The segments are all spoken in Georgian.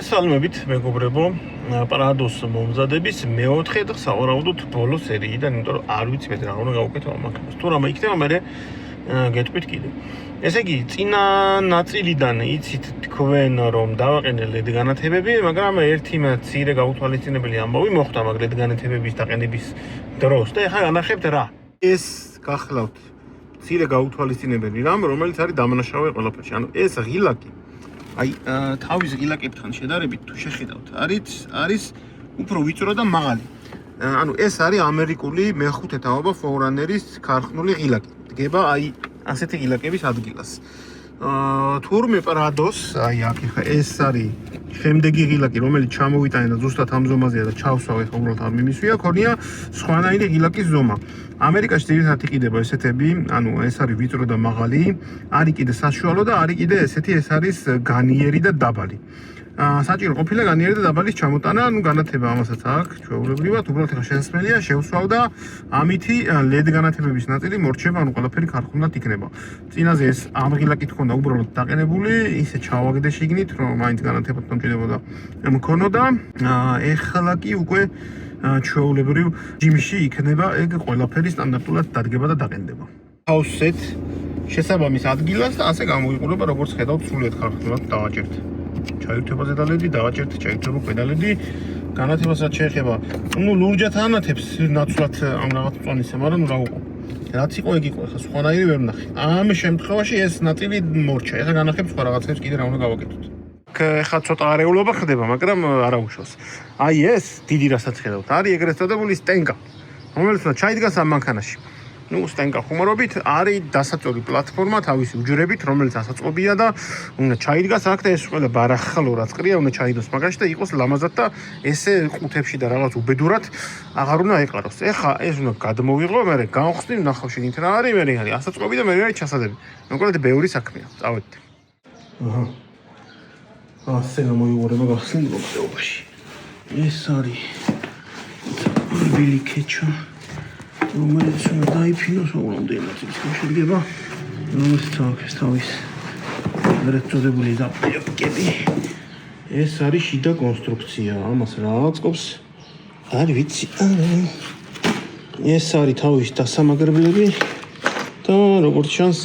მოგესალმებით, მეგობრებო, პარადოს მომზადების მეოთხე და სავარაუდოდ ბოლო სერიიდან, იმიტომ რომ არ ვიცი მე რა უნდა გავუკეთო ამ აქებას. თუ რამე იქნება, მე გეტყვით კიდე. ესე იგი, წინა ნაწილიდან იცით თქვენ რომ დავაყენე LED განათებები, მაგრამ ერთი მცირე გაუთვალისწინებელი ამბავი მოხდა მაგ LED განათებების დაყენების დროს და ეხლა განახებთ რა. ეს გახლავთ მცირე გაუთვალისწინებელი რამ, რომელიც არის დამნაშავე ყველაფერში. ანუ ეს ღილაკი აი თავის ღილაკებთან შედარებით თუ შეხედავთ არის უფრო ვიწრო და მაღალი. ანუ ეს არის ამერიკული მეხუთე თაობა Forerunner-ის ქარხნული ღილაკი. დგება აი ასეთი ღილაკების ადგილას. თურმე პარადოს აი აქ ეს არის შემდეგი ღილაკი, რომელიც ჩამოვიტანე და ზუსტად ამ ზომაზეა და ჩავსვავ ეხლა უბრალოდ არ მიმისვია, ქონია სხვანაირი ღილაკის ზომა. ამერიკაში ძირითადად იყიდება ესეთები, ანუ ეს არის ვიწრო და მაღალი, არის კიდე საშუალო და არის კიდე ესეთი, ეს არის განიერი და დაბალი. საჭირო ყოფილა განიერი და დაბალის ჩამოტანა, ანუ განათება ამასაც აქვს ჩვეულებრივად, უბრალოდ ეხლა შესაძლებელია შევსვავ და ამითი LED განათებების ნაწილი მორჩება, ანუ ყველაფერი ქარხნულად იქნება. წინაზე ეს ამ ღილაკით ჰქონდა უბრალოდ დაყენებული, ისე ჩავაგდე შიგნით, რომ მაინც განათება მომჭირდებოდა მქონოდა. ეხლა კი უკვე ჩვეულებრივ ჯიმში იქნება ეგ ყველაფერი სტანდარტულად დადგება და დაყენდება. ავსეთ შესაბამის ადგილას და ასე გამოიყურება, როგორც ხედავთ, სრულიად ქარხნულად დავაჭერთ. ჩაირთვება ზედალედი, დავაჭერთ, ჩაირთვება ქვედალედი. განათებასაც შეეხება, ну ლურჯად ანათებს ნაცვლად ამ რაღაც წონისა, მაგრამ რა უყო. რაც იყო ეგ იყო, ხა სხვანაირი ვერ ვნახე. ამ შემთხვევაში ეს ნაწილი მორჩა. ეხლა განახებს სხვა რაღაცებს კიდე რა უნდა გავაკეთოთ. ეხლა ცოტა არეულობა ხდება, მაგრამ არა უშავს. აი ეს დიდი რასაც ხედავთ, არის ეგრეთ წოდებული სტენკა, რომელიც უნდა ჩაიდგას ამ მანქანაში. ну სტენკა ხუმრობით არის დასაწვევი პლატფორმა თავისი უჯრებით, რომელიც ასაწყობია და უნდა ჩაიდგას აქ და ეს ყველა ბარახალო რაც ყრია უნდა ჩაიდოს მაგაში და იყოს ლამაზად და ესე ყუთებში და რაღაც უბედურად აღარ უნდა ეყაროს. ეხლა ეს უნდა გადმოვიღო, მე გავხსნი, ნახავ შეგინთ რა არის, მე არის ასაწყობი და მე არის ჩასადები. მოკლედ ბევრი საქმეა. წავედით. აჰა. ასე გამოიყურება გახსნილი მოგზაურობაში. ეს არის ბილი კეჩა. რომელიც უნდა დაიფინოს უბრალოდ ის შეიძლება რომელიც აქვს თავის ეგრეთ წოდებული დაპლიკები. ეს არის შიდა კონსტრუქცია, ამას რა აწყობს? არ ვიცი. ეს არის თავის დასამაგრებლები და როგორც ჩანს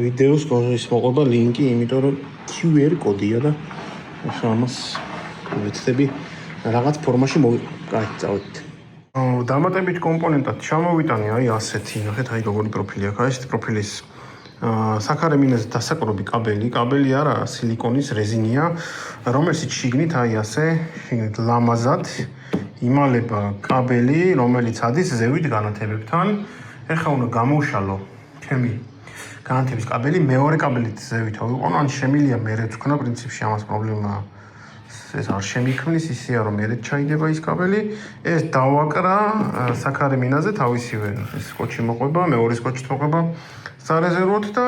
ვიდეოს კონსოლის მოყვება ლინკი, იმიტომ რომ QR კოდია და ახლა ამას ვეცდები რაღაც ფორმაში მოვიყო. კაი, წავედით. დამატებით კომპონენტად ჩამოვიტანე აი ასეთი, ნახეთ აი როგორი პროფილი აქვს, აი ესეთი პროფილის საქარე მინაზე დასაკრობი კაბელი არა, სილიკონის რეზინია, რომელშიც შიგნით აი ასე, შიგნით ლამაზად იმალება კაბელი, რომელიც ადის ზევით განათებებთან. ეხლა უნდა გამოვშალო ჩემი განათების კაბელი, მეორე კაბელით ზევით ავიყვანო, ან შემილია მერე თქვა პრინციპში ამას პრობლემაა. ეს არ შემიქმნის, ისეა რომ მერე ჩაიდება ის კაბელი, ეს დავაკრა საქარე მინაზე თავისივე ეს სკოჩი მოყვება, მეორე სკოჩით მოყვება სარეზერვოდ და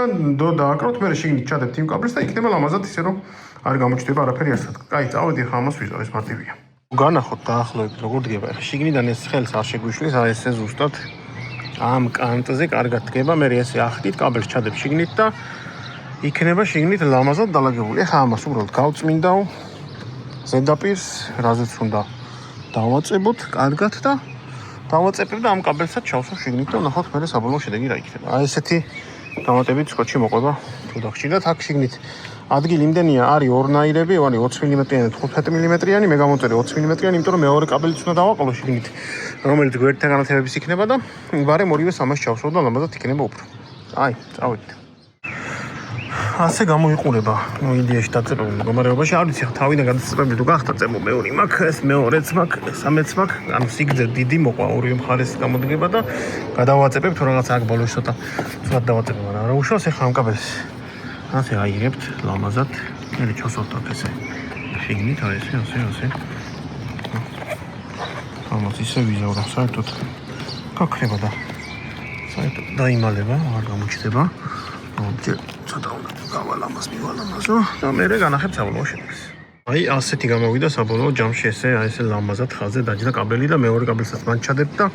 დააკროთ, მერე შიგნით ჩადებთ იმ კაბელს და იქნება ლამაზად ისე რომ არ გამოჩნდება არაფერი არსად. კაი, წავედი ახლა ამას ვიზავ, ეს მარტივია. განახოთ დაახლოებით როგორ დგება. ახლა შიგნიდან ეს ხელს არ შეგვიშლის, აი ესე ზუსტად ამ კანტზე კარგად დგება, მერე ესე ახდით კაბელს ჩადებ შიგნით და იქნება შიგნით ლამაზად დალაგებული. ახლა ამას უბრალოდ გავწმინდავ ზედაპირს, რაზეც უნდა დავაწებოთ კარგად და დავაწებებ და ამ კაბელსაც ჩავსვავ შიგნით და ნახოთ მერე საბოლოო შედეგი რა იქნება. აი ესეთი დამატებით სკოჩი მოყვება თუ დაგჭირდათ. აქ შიგნით ადგილი იმდენია, არის ორნაირები, არის 20 მმ-იანი, 15 მმ-იანი, მე გამოვწერე 20 მმ-იანი, იმიტომ რომ მეორე კაბელიც უნდა დავაყოლო შიგნით, რომელიც გვერდთან განათებების იქნება და ბარემ ორივეს ამას ჩავსვავ და ლამაზად იქნება უფრო. აი, წავედით. ასე გამოიყურება იდეაში დაწერილი მდგომარეობაში. არ ვიცი, თავიდან გადაწყვეტილი თუ გახდა წემო მეორე მაქვს, ეს მეორეც მაქვს, სამეც მაქვს, ანუ სიგრძე დიდი მოყვა ორივე მხარეს გამოდგება და გადავაწებებ თუ რაღაც აქ ბოლოს ცოტა დავაწებებ, მაგრამ არა უშავს. ეხლა ამ კაბელს ასე აიღებთ ლამაზად, მე ჩავსვავთ აქ ესე შიგნით, აი ესე. ამას ისე ვიზავ, საერთოდ გაქრება და საერთოდ დაიმალება, არ გამოჩნდება. ცოტა უნდა გავალამაზო და მე განახებ საბოლოო შედეგს. აი ასეთი გამოვიდა საბოლოო ჯამში ესე აი ესე ლამაზად ხაზზე დაჯდა კაბელი და მეორე კაბელსაც მან ჩადებთ და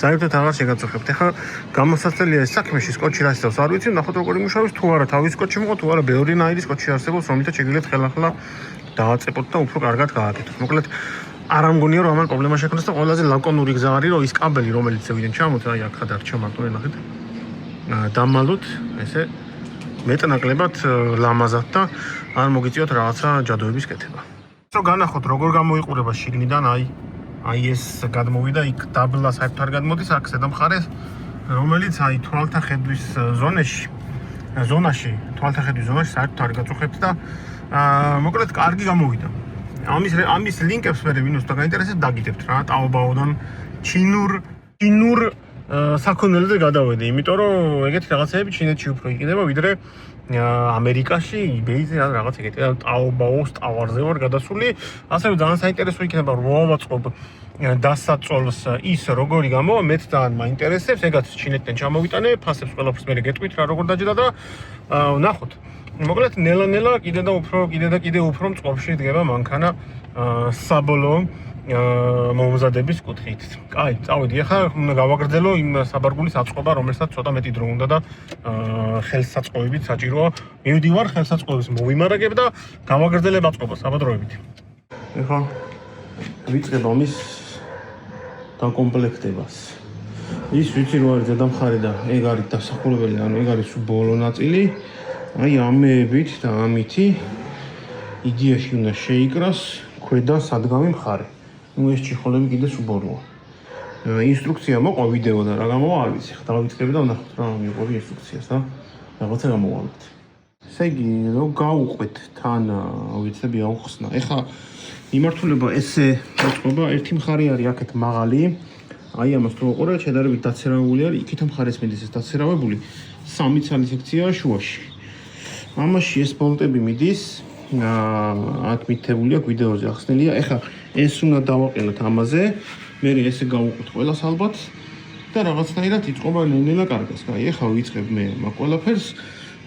საერთოდ აღარ შეგაწუხებთ. ეხლა გამოსაცელია ეს საქმეში სკოჩი რა ისევ არ ვიცი, ნახოთ როგორი მუშაობს, თუ არა თავის სკოჩი მოყვა, თუ არა ბევრი ნაირი სკოჩი არსებობს, რომლითაც შეგიძლიათ ხელახლა დააწეპოთ და უფრო კარგად გააკეთოთ. მოკლედ არ ამგონია რომ ამან პრობლემა შექმნას და ყველაზე ლაკონური გზა არის რომ ის კაბელი რომელიც ზევიდან ჩამოწ აი აქ დარჩა მარტო ნახეთ. დამალოთ ესე მეტნაკლებად ლამაზად და არ მოგიწიოთ რაღაცა ჯადოების კეთება. რომ განახოთ როგორ გამოიყურება შიგნიდან აი ეს გადმოვიდა იქ დაბლა საერთოდ არ გადმოდის აქ ზედა მხარეს რომელიც აი თვალთა ხედვის ზონაში საერთოდ არ გაწუხებს და მოკლედ კარგი გამოვიდა. ამის ლინკებს მე ვინოს და გაინტერესებს დაგიდებთ რა ტაობაოდან ჩინურ საქონელზე გადავედი, იმიტომ რომ ეგეთი რაღაცეები ჩინეთში უფრო იყიდება ვიდრე ამერიკაში, eBay-ზე რაღაც ეგეთი ტაობაოს ტავარზე ვარ გადასული, ასევე ძალიან საინტერესო იქნება რომ მოვაწყობ დასაწოლს ის როგორი გამოვა, მეც ძალიან მაინტერესებს, ეგაც ჩინეთიდან ჩამოვიტანე, ფასებს ყველაფერს მე გეტყვით რა როგორ დაჯდა და ნახოთ. მოკლედ ნელა-ნელა კიდე და უფრო მწყობში დგება მანქანა საბოლოო მომზადების კუთხით. კაი, წავედი. ახლა უნდა გავაგრძელო იმ საბარგულის აწყობა, რომელსაც ცოტა მეტი დრო უნდა და ხელსაწყოებით საჭიროა. მივდივარ ხელსაწყოების მოვიმარაგებ და გავაგრძელებ აწყობას საბადროებით. ახლა ვიწყებ ამის დაკომპლექტებას. ის ვიცი რომ არის ზედამხარი და ეგ არის დასახულებელი, ანუ ეგ არის ბოლო ნაწილი. აი ამეებით და ამითი იდეაში უნდა შეიკრას ქვედა სადგამი მხარე. ეს ჩიხოლები კიდე სუბოროა. ინსტრუქცია მოყვა ვიდეო და რა გამოვა არ ვიცი. ხა დავიწყებ და ვნახოთ რა მიყვები ინსტრუქციას და რაღაცა გამოვალთ. ესე იგი, რომ გავუყვეთ თან ვიცები აუხსნა. ეხლა მიმართულება ესე მოწყობა ერთი მხარე არის აქეთ მაღალი. აი ამას თუ უყურებთ შედარებით დაცერავებული არის. იქით მხარეს მიდის ეს დაცერავებული 3 ცალი სექციაა შუაში. ამაში ეს ბოლტები მიდის აქ მითებული აქვს ვიდეოზე ახსნილია. ეხლა ეს უნდა დავაყენოთ ამაზე. მე ესე გავუყვეთ ყველას ალბათ და რაღაცნაირად იწყობა ნელა კარგას. აი ეხლა ვიწყებ მე მაგ ყველაფერს,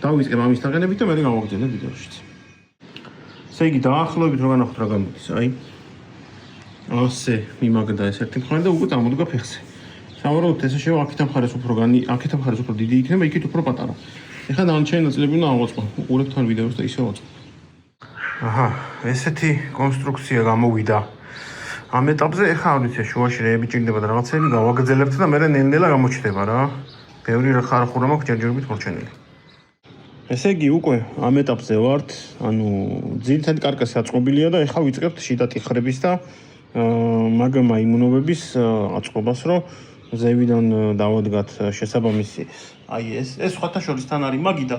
დავიწყებ ამის დაყენებით და მე გავაგრძელებ ვიდეოშიც. ესე იგი დაახლოებით რო განახოთ რა გამოდის. აი ასე მიმაგდა ეს ერთი მხარე და უკვე წამოდგა ფეხზე. სავარაუდოდ ესე შევა აქეთ მხარეს უფრო დიდი იქნება, იქით უფრო პატარა. ეხლა დანარჩენი ნაწილები უნდა ავაწყო. უყურებთ თან ვიდეოს და ისე ვაწყობ. აჰა, ესეთი კონსტრუქცია გამოვიდა. ამ ეტაპზე ეხლა არ ვიცი შუაში რეები ჭირდება და რაღაცები გავაგრძელებთ და მე ნელ-ნელა გამოჩნდება რა. ბევრი ხარხურა მაქვს ჯერჯერობით მორჩენილი. ესე იგი უკვე ამ ეტაპზე ვართ, ანუ ძირითადი კარკასი აწყობილია და ეხლა ვიწყებთ შიდა ტიხრების და მაგმა იმუნობების აწყობას, რომ ზევიდან დავადგათ შესაბამისი. აი ეს სხვათა შორის თან არის მაგიდა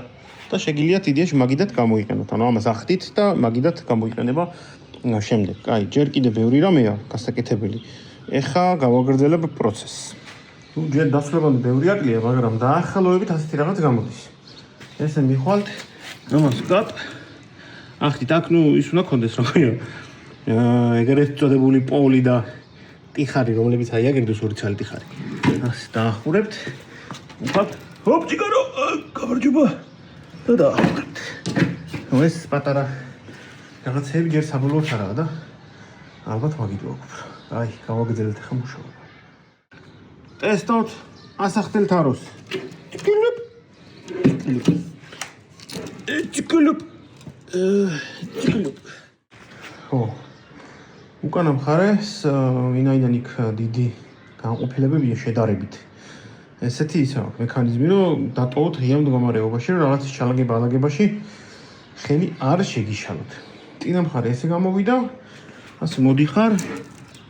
და შეგიძლიათ იდეაში მაგიდად გამოიყენოთ. ანუ ამას ახდით და მაგიდად გამოიყენება შემდეგ. აი, ჯერ კიდე ბევრი რამეა გასაკეთებელი. ეხლა გავაგრძელებ პროცესს. ნუ ჯერ დასვლებამდე ბევრი აკლია, მაგრამ დაახლოებით ასეთი რაღაც გამოდის. ესე მიხვალთ, ამას ვკապ. ახდით, აქ ნუ ის უნდა კონდეს როგორია. ეგრეთ წოდებული პოლი და ტიხარი, რომლებიც აი აგერდოს ორი ცალი ტიხარი. ასე დაახურებთ. ვკაპ. ჰოპ, ჭიკარო, გამარჯობა. და დაახურებთ. ნუ ეს პატარა რაღაცები ჯერ საბოლოოდ არაა და ალბათ მაგით ვაკეთებ. აი, გავაგრძელეთ ახლა მუშაობა. ტესტოთ, ასახდელთ აროს. ჭიკულუp. ხო. უკანა მხარეს ვინაიდან იქ დიდი განყოფილებებია შედარებით. ესეთი ის აქვს მექანიზმი, რომ დატოვოთ ღია მდგომარეობაში, რომ რაღაც ჩალაგება-ალაგებაში ხელი არ შეგიშალოთ. წინა მხარე ესე გამოვიდა, ასე მოდიხარ,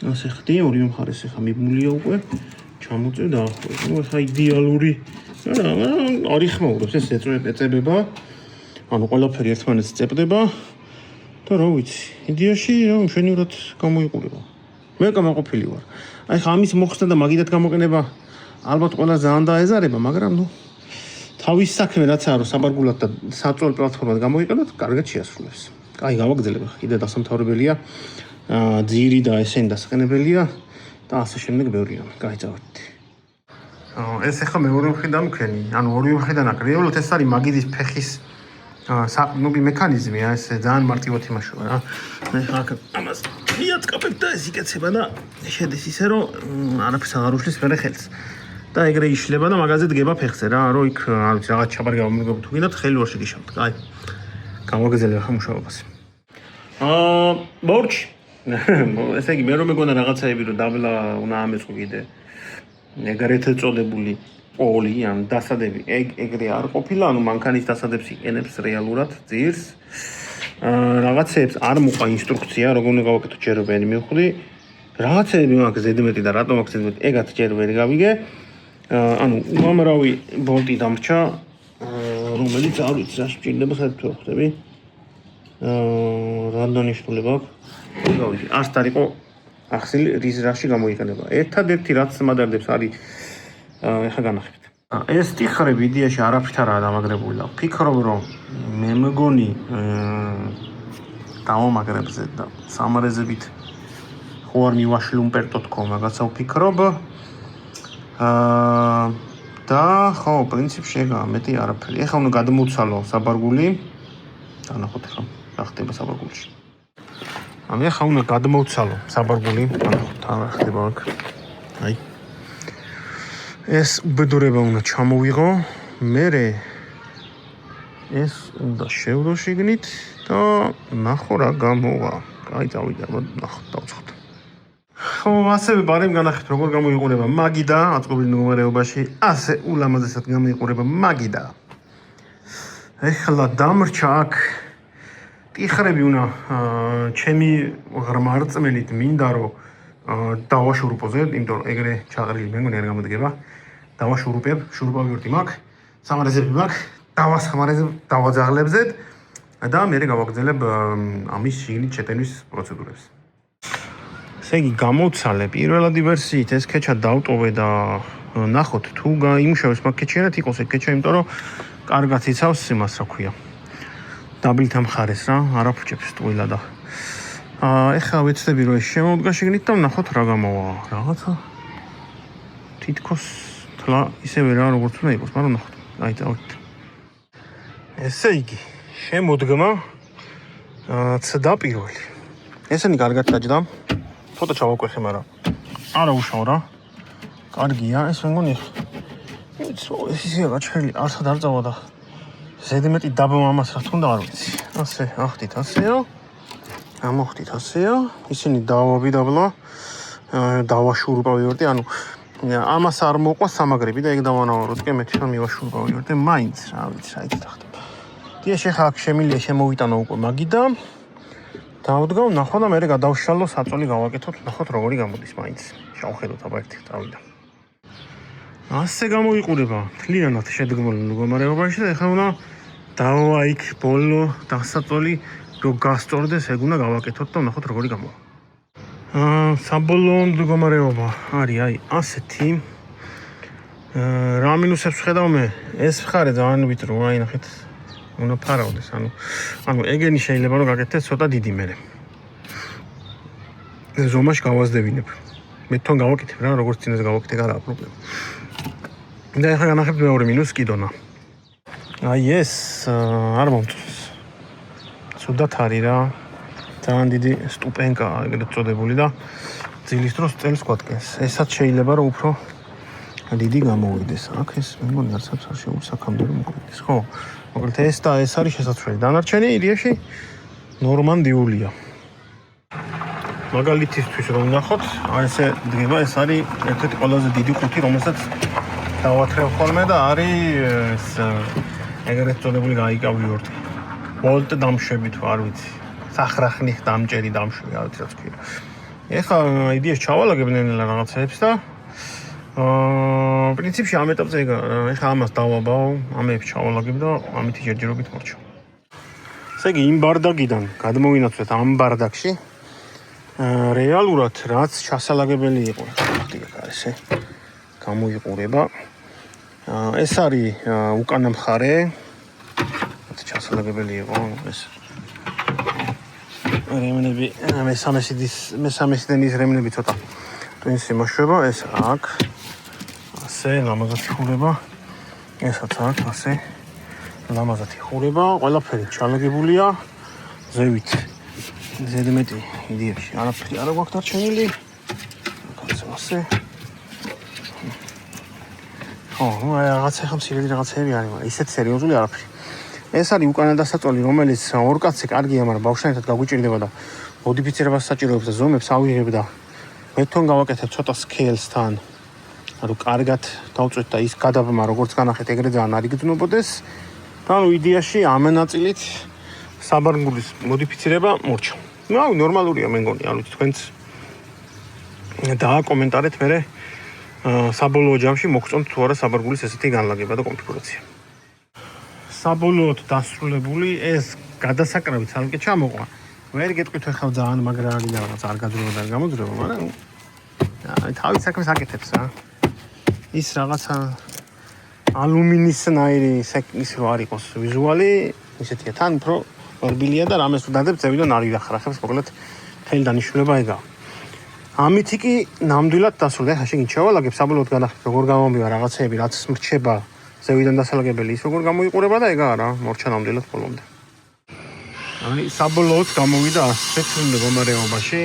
ასე ხდი, ორივე მხარეს ახლა მიბმულია უკვე, ჩამოწევ და ახლა. ნუ ახლა იდეალური, არ იხმაურობს ეს ეწებება. ანუ ყველაფერი ერთმანეთს წერდება და რა ვიცი, იდეაში მშვენივრად გამოიყურება. მე გამოყოფილი ვარ. აი ხა ამის მოხსნა და მაგიდად გამოყენება ალბათ ყველა ძალიან დაეზარება, მაგრამ ნუ თავის საქმე რაც არის საბარგულად და საწოლ პლატფორმად გამოიყენოთ, კარგად შეასრულებს. კაი, გავაგრძელებ ახლა კიდე დასამთავრებელია, ძირი და ესენი დასაყენებელია და ასე შემდეგ ბევრი რამე. კაი, წავედით. ეს ახლა მეორე მხრიდან მქენი, ანუ ორივე მხრიდან აქ რეალურად ეს არის მაგიდის ფეხის საყნობი მექანიზმი, ეს ძალიან მარტივად იმაშოა რა. მე აქ ამას მიაწკაპებ და ეს იკეცება და შედის ისე რომ არაფერს აღარ უშლის მერე ხელს. და ეგრე იშლება და მაგაზე დგება ფეხზე რა, რომ იქ არ ვიცი რაღაც ჩაბარი გამომიგებ თუ გინდათ ხელი ვერ შეგიშალოთ. კაი. გავაგრძელებ ახლა მუშაობას. ბორჩი. ესე იგი მე რომ მეგონა რაღაცაები რომ დაბლა უნდა ამეწყო კიდე. ეგრეთ წოდებული პოლი ან დასადები ეგრე არ ყოფილა, ანუ მანქანის დასადებს იყენებს რეალურად ძირს. რაღაცებს არ მოყვა ინსტრუქცია, როგორ უნდა გავაკეთო ჯერ ვერ მივხვდი. რაღაცები მაქვს ზედმეტი და რატომ აქვს ზედმეტი, ეგაც ჯერ ვერ გავიგე. ანუ უამრავი ბოლტი დამრჩა, რომელიც არ ვიცი რა სჭირდება საერთოდ ვერ ხვდები. რა დანიშნულება აქვს? გავიგე, არც არ იყო ახსილი რის რაში გამოიყენება. ერთადერთი რაც მადარდებს არის ეხა განახებთ. ეს ტიხრები იდეაში არაფრით არაა დამაგრებული და ვფიქრობ რომ მე მგონი დავამაგრებს და სამარეზებით ხო არ მივაშლუმპერტო თქო, რაღაცა ვფიქრობ. და ხო, პრინციპში ეგაა, მეტი არაფერი. ეხლა უნდა გადმოვცალო საბარგული. დანახოთ ახლა რა ხდება საბარგულში. ანუ ეხლა უნდა გადმოვცალო საბარგული, დანახოთ რა ხდება აქ. აი. ეს უბედურება უნდა ჩამოვიღო, მერე ეს უნდა შევდო შიგნით და ნახო რა გამოვა. აი წავიდა, ნახოთ დავცხოთ. ხო, ასევე ბარემ განახეთ როგორ გამოიყურება მაგიდა აწყობილ მდგომარეობაში, ასე ულამაზესად გამოიყურება მაგიდა. ეხლა დამრჩა აქ ტიხრები უნდა ჩემი ღრმა რწმენით მინდა რომ დავაშურუპოზე, იმიტომ რომ ეგრე ჩაყრილი მე მგონი არ გამოდგება. დავაშურუპებ, შურუპავიორდი მაქვს, სამარეზები მაქვს, დავასამარეზებ, დავაძაღლებზედ და მე გავაგრძელებ ამის შიგნით შეტანვის პროცედურებს. ესე იგი გამოვცალე პირველადი ვერსიით ეს ქეჩა დავტოვე და ნახოთ თუ იმუშავებს მაგ ქეჩიერად იყოს ეგ ქეჩა, იმიტომ რომ კარგად იცავს იმას რა ქვია. დაბლით ამხარეს რა, არაფუჭებს ტყუილა და ეხლა ვეცდები რომ ეს შემოვდგა შიგნით და ნახოთ რა გამოვა. რაღაცა თითქოს თლა ისევე რა როგორც უნდა იყოს, მაგრამ ნახოთ. აი წავით. ესე იგი შემოდგმა ცდა პირველი. ესენი კარგად დაჯდა. ცოტა ჩავაკვეხე, მაგრამ არა უშავ რა. კარგია, ეს მე მგონი ეს ისეა გაჩერილი, არსად არ წავა და ზედმეტი დაბმა ამას რა თქმა უნდა არ ვიცი. ასე, ახდით ასეო. ამოხდით ასეო. ისინი დავაბიდაბლა, დავაშურუპავიორდი, ანუ ამას არ მოყვა სამაგრები და ეგ დავანავაროთ კი მე თვითონ მივაშურუპავიორდი, მაინც რა ვიცი, რა იცით ახლა. დიახ, ახლა აქ შემილია შემოვიტანო უკვე მაგიდა. დავდგავ, ნახო და მე გადავშალო საწოლი გავაკეთოთ, ნახოთ როგორი გამოდის მაინც. შევხედოთ აბა ერთი წავიდა. ასე გამოიყურება თლიანად შედგმული მდგომარეობაში და ეხლა უნდა დავა იქ ბოლო დასაწოლი რო გასწორდეს, ეგ უნდა გავაკეთოთ და ნახოთ როგორი გამოვა. საბოლოო მდგომარეობა არის აი ასეთი. რა მინუსებს ხედავ მე? ეს მხარე ძალიან ვიწრო, აი ნახეთ. უნდა ფარავდეს, ანუ ეგენი შეიძლება რომ გაკეთდეს ცოტა დიდი მერე. ზომაში გავაზრდებინებ. მე თვითონ გავაკეთებ რა, როგორც წინას გავაკეთე, არა პრობლემა. და ეხლა განახებთ მეორე მინუს კიდონა. აი ეს არ მომწონს. ცუდად არის რა. ძალიან დიდი სტუპენკაა ეგრეთ წოდებული და ძილის დროს წელს გვატკენს. ესაც შეიძლება რომ უფრო დიდი გამოვიდეს. აქ ეს მე მგონი არცაც არ შეუძლია აქამდე რომ მოგვიდეს, ხო? მოკლედ ეს და ეს არის შესაძლებელი. დანარჩენი იდეაში ნორმანდიულია. მაგალითისთვის რომ ნახოთ, აი ესე დგება, ეს არის ერთ-ერთი ყველაზე დიდი ყუთი, რომელსაც დავათრევ ხოლმე და არის ეს ეგრეთ წოდებული გაიკავიორდი. ბოლტ დამშვები თუ არ ვიცი. სახრახნი დამჭერი დამშვი, არ ვიცი რა თქვია. ეხლა იდეაში ჩავალაგებ ნელა რაღაცებს და პრინციპში ამ ეტაპზე ეხლა ამას დავაბავ, ამებს ჩავალაგებ და ამით ჯერჯერობით მორჩა. ესე იგი იმ ბარდაგიდან გადმოვინაცვლეთ ამ ბარდაგში. რეალურად რაც ჩასალაგებელი იყო, ხდია ესე გამოიყურება. ეს არის უკანა მხარე. რაც ჩასალაგებელი იყო, ეს რემნები, მესამე სიდენის რემნები ცოტა ტვინს იმოშვება, ეს აქ ასე ლამაზად იხურება, ესაც აქ ასე ლამაზად იხურება, ყველაფერი ჩალაგებულია ზევით. ზედმეტი იდეაში არაფერი არ გვაქვს დარჩენილი. ასე. ხო, რაღაცა ხომ სირიალი რაღაცები არის, მაგრამ ისეთ სერიოზული არაფერი. ეს არის უკანა დასაწვალი, რომელიც ორ კაცზე კარგია, მაგრამ ბავშვებთან გაგვიჭირდება და მოდიფიცირებას საჭიროებს და ზომებს ავიღებ და მე თვითონ გავაკეთებ ცოტა scales-თან. ანუ კარგად დავწვეთ და ის გადაბმა როგორც განახეთ ეგრე ძალიან არ იგრძნობოდეს. ანუ იდეაში ამ ნაწილით საბარგულის მოდიფიცირება მორჩა. ნუ ნორმალურია მე მგონი, ანუ თქვენც დააკომენტარეთ მე საბოლოო ჯამში მოგწონთ თუ არა საბარგულის ესეთი განლაგება და კონფიგურაცია. საბოლოოდ დასრულებული ეს გადასაკრავი ცალკე ჩამოყვა. ვერ გეტყვით ახლა ძალიან მაგრა არის და რაღაც არ გაძრევა და არ გამოძრევა, მაგრამ თავის საქმეს აკეთებს რა. ის რაღაცა ალუმინისნაირი ის რო არ იყოს ვიზუალი, ისეთია თან უფრო ორბილია და რამეს ვდადებ ზევიდან არ ირახრახებს, მოკლედ მთელი დანიშნულება ეგაა. ამითი კი ნამდვილად დასრულდა. ახლა შეგინ შევალაგებ საბოლოოდ განახეთ როგორ გამომივა რაღაცეები, რაც მრჩება ზევიდან დასალაგებელი ის როგორ გამოიყურება და ეგაა რა, მორჩა ნამდვილად ბოლომდე. აი საბოლოოდ გამოვიდა ასეთ მდგომარეობაში.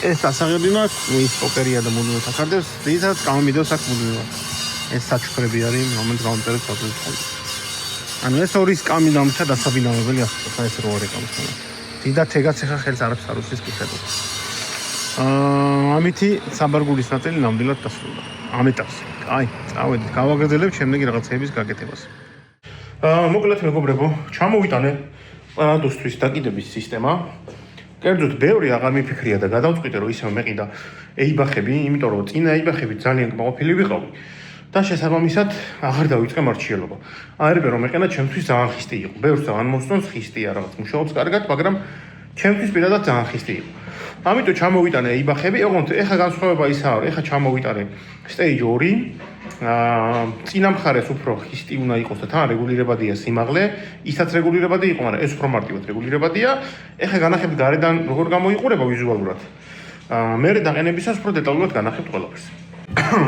ეს დასაღები მაქვს, ის პოკერია და მუდმივად ახარდებს, ძირითადად გამომიდევს აქ მუდმივად. ეს საჩუქრები არის, რომელიც გამომწერებს საფუძვლად. ანუ ეს ორი სკამი დამთა დასაბინავებელი ახლა ეს რო არის გამოსანა. დიდად ეგაც ახლა ხელს არაფერს არ უსვლის კი ხედავ. ამითი საბარგულის ნაწილი ნამდვილად დასრულდა. ამ ეტაპზე. აი, წავედით, გავაგრძელებთ შემდეგი რაღაცეების გაკეთებას. მოკლედ მეგობრებო, ჩამოვიტანე პარადოსთვის დაკიდების სისტემა. კერძოდ ბევრი აღარ მიფიქრია და გადავწყვიტე რომ ისევ მეყიდა ეიბახები, იმიტომ რომ წინა ეიბახები ძალიან კმაყოფილი ვიყავი და შესაბამისად აღარ დავიწყე მარჩიელობა. აერბე რომ ეყენა ჩემთვის ძალიან ხისტი იყო. ბევრს ძალიან მოსწონს ხისტია რაღაც მუშაობს კარგად, მაგრამ ჩემთვის პირადად ძალიან ხისტი იყო. ამიტომ ჩამოვიტანე ეიბახები, ოღონდ ეხა განსხვავება ისაა, რომ ეხა ჩამოვიტანე stage 2 წინა მხარეს უფრო ხისტი უნდა იყოს და თან რეგულირებადია სიმაღლე, ისაც რეგულირებადი იყო, მაგრამ ეს უფრო მარტივად რეგულირებადია. ეხა განახებთ გარედან როგორ გამოიყურება ვიზუალურად. მერე დაყენებისას უფრო დეტალურად განახებთ ყველაფერს.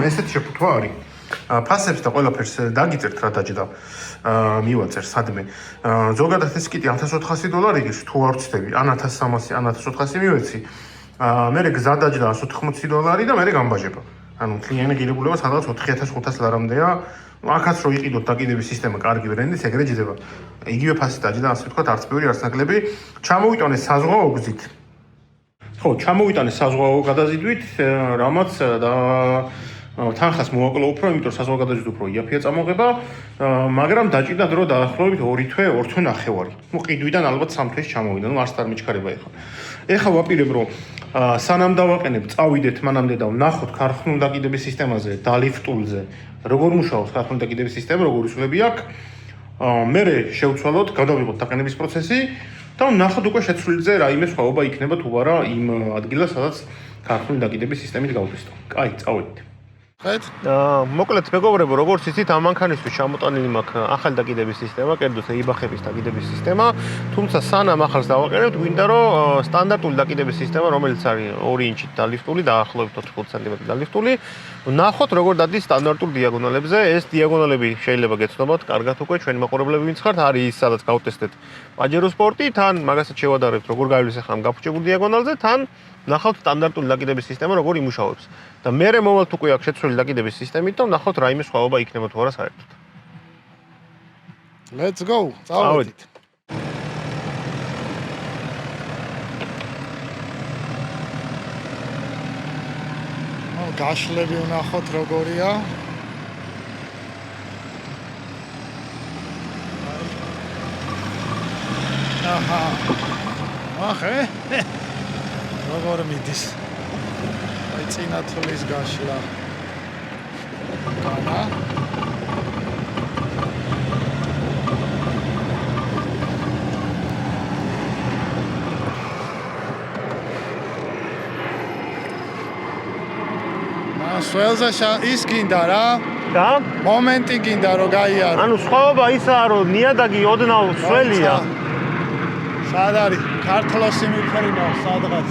ესეთი შეფუთვა არის. ფასებს და ყველაფერს დაგიწერთ რა დაჯდა. მივაწერ სადმე. ზოგადად ეს კიტი $1400 ის თუ არ ვცდები, ან 1300, ან 1400 მივეცი. მერე გზა დაჯდა $180 და მერე გამბაჟება. ანუ მთლიანი ღირებულება სადღაც 4500 ლარამდეა. აქაც რო იყიდოთ დაკიდების სისტემა კარგი ბრენდის, ეგრე ჯდება. იგივე ფასი დაჯდა, ასე ვთქვათ, არც ბევრი, არც ნაკლები. ჩამოვიტანე საზღვაო გზით. ხო, ჩამოვიტანე საზღვაო გადაზიდვით, რამაც და თანხას მოვაკლო უფრო, იმიტომ რომ საზღვაო გადაზიდვით უფრო იაფია წამოღება, მაგრამ დაჭირდა დრო დაახლოებით 2 თვე, 2 თვე ნახევარი. ნუ ყიდვიდან ალბათ 3 თვეში ჩამოვიდა, ნუ არც არ მიჩქარება ეხლა. ეხლა ვაპირებ რომ სანამ დავაყენებ, წავიდეთ მანამდე და ვნახოთ ქარხნული დაკიდების სისტემაზე, დალიფტულზე, როგორ მუშაობს ქარხნული დაკიდების სისტემა, როგორ უსულები აქ. მერე შევცვალოთ, გადავიღოთ დაყენების პროცესი და ვნახოთ უკვე შეცვლილიზე რაიმე სხვაობა იქნება თუ არა იმ ადგილას, სადაც ქარხნული დაკიდების სისტემით გავთვისდო. კაი, წავედით. მოკლედ მეგობრებო, როგორც იცით, ამ მანქანისთვის ჩამოტანილი მაქვს ახალი დაკიდების სისტემა, კერძოდ ეიბახების დაკიდების სისტემა, თუმცა სანამ ახალს დავაყენებთ, გვინდა რომ სტანდარტული დაკიდების სისტემა, რომელიც არის 2 ინჩით დალიფტული, დაახლოებით 4-5 სანტიმეტრი დალიფტული, ვნახოთ როგორ დადის სტანდარტულ დიაგონალებზე. ეს დიაგონალები შეიძლება გეცნობათ, კარგად უკვე ჩვენი მაყურებლები ვინც ხართ, არის ის, სადაც გავტესტეთ პაჯერო სპორტი, თან მაგასაც შევადარებთ, როგორ გავლის ახლა ამ გაფუჭებულ დიაგონალზე, თან ვნახავთ სტანდარტული დაკიდების სისტემა როგორ იმუშავებს. და მერე მოვალთ უკვე აქ შეცვლილი დაკიდების სისტემით და ვნახავთ რაიმე სხვაობა იქნება თუ არა საერთოდ. Let's go. წავედით. გაშლები ვნახოთ როგორია. აჰა. ახე. როგორ მიდის? აი წინა თulis გაშლა. განა. სველზე ის გინდა რა? და მომენტი გინდა რომ გაიარო. ანუ სხვაობა ისაა რომ ნიადაგი ოდნავ სველია. სად არის? ქართლოსი მიფრინავ სადღაც.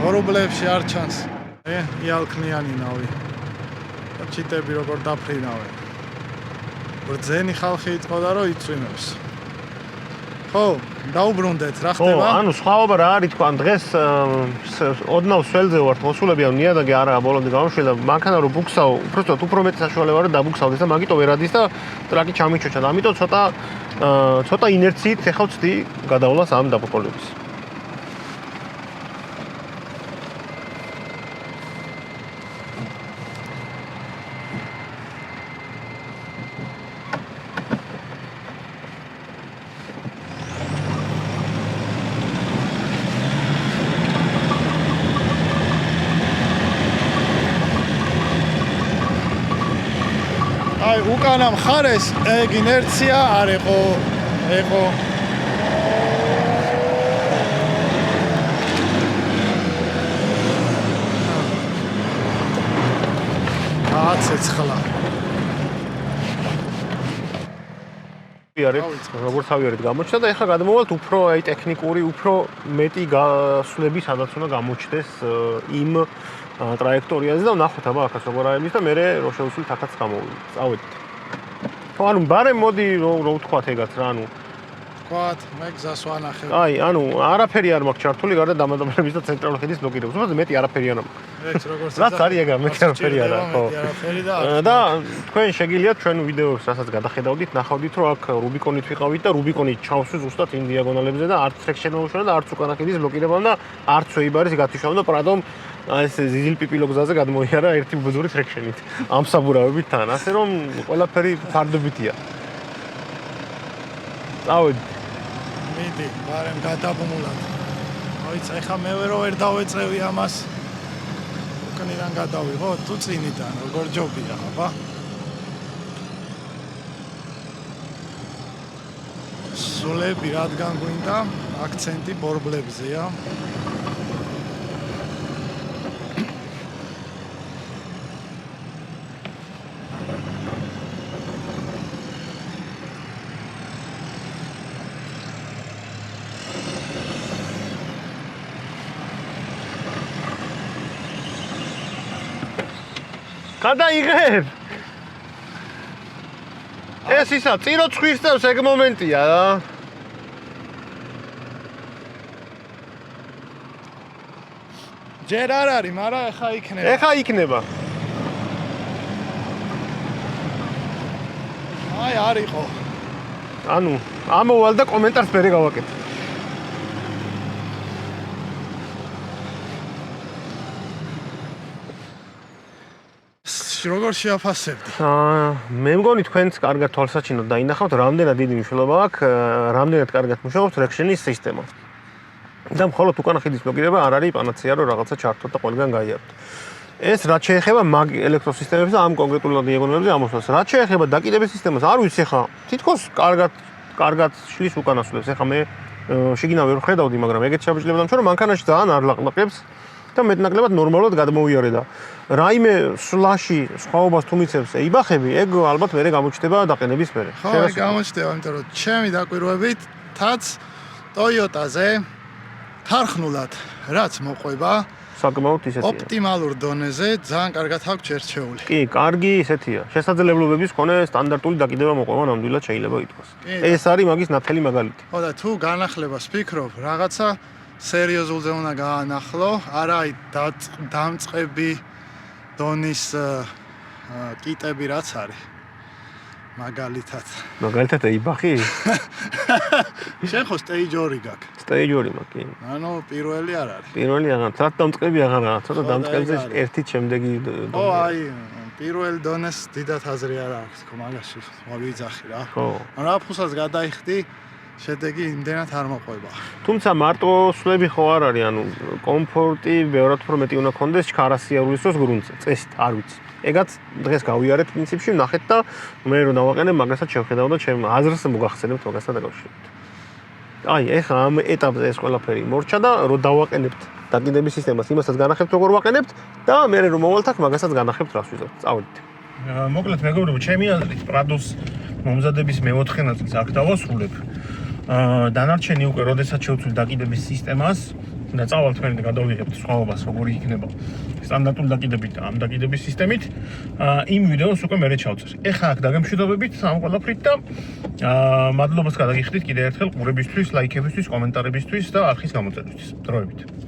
ღორობლებში არ ჩანს. იალქნიანი ნავი. ჩიტები როგორ დაფრინავენ. ბრძენი ხალხი იწყოდა რომ იწვიმებს. ხო, დაუბრუნდეთ, რა ხო, ხდება? ანუ სხვაობა რა არის თქვა, დღეს ოდნავ სველზე ვართ, მოსულები ამ ნიადაგი არაა ბოლომდე გამშვიდა, მანქანა რომ ბუქსავ, უბრალოდ უფრო მეტი საშუალება რა დაბუქსავდეს და მაგიტო ვერ ადის და ტრაკი ჩამიჩოჩა. ამიტომ ცოტა ინერციით ეხლა ვცდი გადავლას ამ დაბოყოლების. აი, უკანა მხარეს ეგ ინერცია არ იყო. აცეცხლა. როგორც ავიარეთ გამოჩნდა და ეხლა გადმოვალთ უფრო აი ტექნიკური, უფრო მეტი გასვლები სადაც უნდა გამოჩნდეს იმ ტრაექტორიაზე და ნახოთ აბა ახაც როგორ არის და მე რო შევსვით ახაც გამოვიდეთ. წავედით. ხო, ანუ ბარემ მოდი რო ვთქვათ ეგაც რა, ანუ ვთქვათ, მე გზას ვანახებ. აი, ანუ არაფერი არ მაქვს ჩართული გარდა დამადაბლების და ცენტრალური ხედის ბლოკირების. უბრალოდ მეტი არაფერი არ მაქვს. ეგ როგორც რაც არის ეგ მეტი არაფერი არა, ხო. არაფერი და თქვენ შეგიძლიათ ჩვენ ვიდეოებს რასაც გადახედავდით, ნახავდით რომ აქ რუბიკონით ვიყავით და რუბიკონი ჩავსვი ზუსტად იმ დიაგონალებზე და არც ტრეკ შემოუშვა და არც უკანა ხედის ბლოკირებამ და არც ვეიბარის გათიშვა და პრადომ ეს ზიზილ-პიპილო გზაზე გადმოიარა ერთი ბუძური ტრეკშენით. ამ საბურავებით თან, ასე რომ ყველაფერი ფარდობითია. წავედი. მიდი, ბარემ გადაბმულად. მოიცა, ეხა მე ვერ დავეწევი ამას. უკანიდან გადავიღო, თუ წინიდან, როგორ ჯობია, აბა. სულები რადგან გვინდა, აქცენტი ბორბლებზეა. გადაიღებ. ეს ისა წირო ცხვირს ეგ მომენტია რა. ჯერ არ არის, მაგრამ ეხა იქნება. ეხა იქნება. აი, არ იყო. ანუ ამოვალ და კომენტარს მერე გავაკეთე. როგორ შეაფასებდი? მე მგონი თქვენც კარგად თვალსაჩინოდ დაინახავთ, რამდენად დიდი მნიშვნელობა აქვს, რამდენად კარგად მუშაობს ტრეკშენის სისტემა. და მხოლოდ უკანა ხედის ბლოკირება არ არის პანაცეა, რომ რაღაცა ჩართოთ და ყველგან გაიაროთ. ეს რაც შეეხება მაგ ელექტროსისტემებს და ამ კონკრეტულ დიაგონალებზე ამოსვლას. რაც შეეხება დაკიდების სისტემას, არ ვიცი ხა, თითქოს კარგად შლის უკანასვლებს. ეხა მე შიგნავ ვერ ხედავდი, მაგრამ ეგეთ შეაბიჯლებდა რომ მანქანაში ძალიან არ ლაყლაყებს და მეტნაკლებად ნორმალურად გადმოიარე და რაიმე სლაში სხვაობას თუ მიცემს ეიბახები, ეგ ალბათ მერე გამოჩნდება დაყენების მერე. ხო, ეგ გამოჩნდება, იმიტომ რომ ჩემი დაკვირვებით თაც Toyota-ზე თარხნულად რაც მოყვება საკმაოდ ისეთია. ოპტიმალურ დონეზე ძალიან კარგად აქვს შერჩეული. კი, კარგი ისეთია. შესაძლებლობების მქონე სტანდარტული დაკიდება მოყვება ნამდვილად შეიძლება ითქვას. ეს არის მაგის ნათელი მაგალითი. ხო და თუ განახლებას ფიქრობ, რაღაცა სერიოზულზე უნდა გაანახლო, არა აი დამწყები დონის კიტები რაც არის. მაგალითად. მაგალითად ეიბახი? შენ ხო stage 2 გაქვს. stage 2 მაქვს. ანუ პირველი არ არის. პირველი აღარ, ცოტა დამწყები აღარაა, ცოტა დამწყებზე ერთით შემდეგი ხო, აი, პირველ დონეს დიდად აზრი არ აქვს, თქო, მაგაში ვიძახი რა. ხო. რა ფუსაც გადაიხდი, შედეგი იმდენად არ მოყვება. თუმცა მარტო სვლები ხო არ არის, ანუ კომფორტი ბევრად უფრო მეტი უნდა კონდეს ჩქარასიარულის დროს გრუნტზე, წესით, არ ვიცი. ეგაც დღეს გავიარეთ პრინციპში, ნახეთ და მე რო დავაყენებ, მაგასაც შევხედავ და ჩემ აზრს მოგახსენებთ მაგასთან დაკავშირებით. აი, ეხა ამ ეტაპზე ეს ყველაფერი მორჩა და რო დავაყენებთ დაკიდების სისტემას, იმასაც განახებთ როგორ ვაყენებთ და მე რო მოვალთ აქ მაგასაც განახებთ რას ვიზავთ. წავედით. მოკლედ მეგობრებო, ჩემი აზრით პრადოს მომზადების მეოთხე ნაწილს აქ დავასრულებ. დანარჩენი უკვე როდესაც შევცვლით დაკიდების სისტემას, და წავალთ თქვენ და გადავიღებთ სხვაობას როგორი იქნება სტანდარტული დაკიდებით და ამ დაკიდების სისტემით იმ ვიდეოს უკვე მე ჩავწერ. ეხლა აქ დაგემშვიდობებით ამ ყველაფრით და მადლობას გადაგიხდით კიდევ ერთხელ ყურებისთვის, ლაიქებისთვის, კომენტარებისთვის და არხის გამოწერისთვის. დროებით.